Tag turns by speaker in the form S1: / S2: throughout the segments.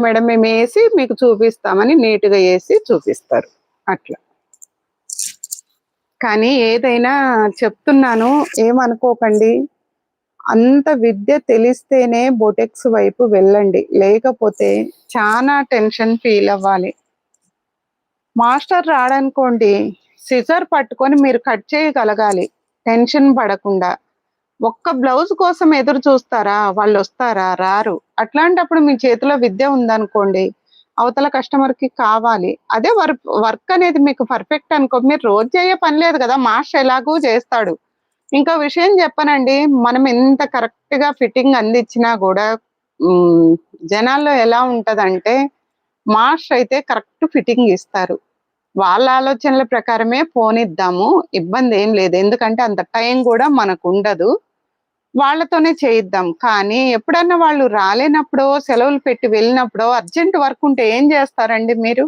S1: Madam మేము వేసి మీకు చూపిస్తామని నీట్‌గా ఏసి చూపిస్తారు. అట్లా. కానీ ఏదైనా చెప్తున్నాను ఏమనుకోకండి. అంత విద్య తెలిస్తేనే బొటెక్స్ వైపు వెళ్ళండి. లేకపోతే చానా టెన్షన్ ఫీల్ అవ్వాలి. మాస్టర్ రాడనుకోండి, సిజర్ పట్టుకొని మీరు కట్ చేయగలగాలి. టెన్షన్ పడకుండా. ఒక్క బ్లౌజ్ కోసం ఎదురు చూస్తారా? వాళ్ళొస్తారా? రారు. అట్లాంటప్పుడు మీ చేతిలో విద్య ఉందనుకోండి, అవతల కస్టమర్‌కి కావాలి. అదే వర్క్ అనేది మీకు పర్ఫెక్ట్ అనుకో, మీరు రోజు చేయే పని లేదు గదా! మాస్టర్ ఎలాగూ చేస్తాడు. ఇంకో విషయం చెప్పనండి. మనం ఎంత కరెక్ట్‌గా ఫిట్టింగ్ అందించినా గూడా జనాల్లో ఎలా ఉంటదంటే, మాస్టర్ అయితే కరెక్ట్ ఫిట్టింగ్ ఇస్తారు. వాళ్ళ ఆలోచనల ప్రకారమే పోనిద్దాము. ఇబ్బందేం లేదు. ఎందుకంటే అంత టైం గూడా మనకుండదు. వాళ్ళతోనే చేయిద్దాం. కానీ ఎప్పుడన్నా వాళ్ళు రాలేనప్పుడో, సెలవులు పెట్టి వెళ్ళినప్పుడో, అర్జెంట్ వర్క్ ఉంటే ఏం జేస్తారండి మీరు?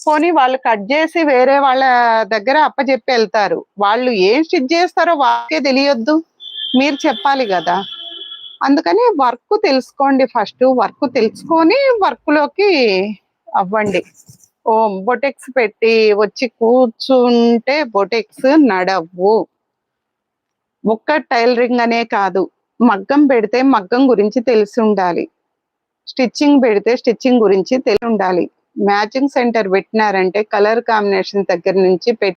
S1: పోనీ వాళ్ళు కట్ జేసి వేరే వాళ్ళ దగ్గర అప్పజెప్పి ఎళ్తారు. వాళ్ళు ఏం స్టిచ్ జేస్తారో వాళ్ళకే తెలియొద్దు. మీరు చెప్పాలి గదా! అందుకని వర్క్ తెలుసుకోండి ఫస్టు. వర్క్ తెలుసుకొని వర్క్‌లోకి అవ్వండి. బొటెక్స్ పెట్టి వచ్చి కూర్చుంటే బొటెక్స్ నడవ్వు. ఒక్క టైలరింగ్ అనే కాదు. మగ్గం పెడితే మగ్గం గురించి తెలిసుండాలి. స్టిచ్చింగ్ పెడితే స్టిచ్చింగ్ గురించి తెలిసుండాలి. మ్యాచింగ్ సెంటర్ పెట్టినారంటే కలర్ కాంబినేషన్ దగ్గర నుంచి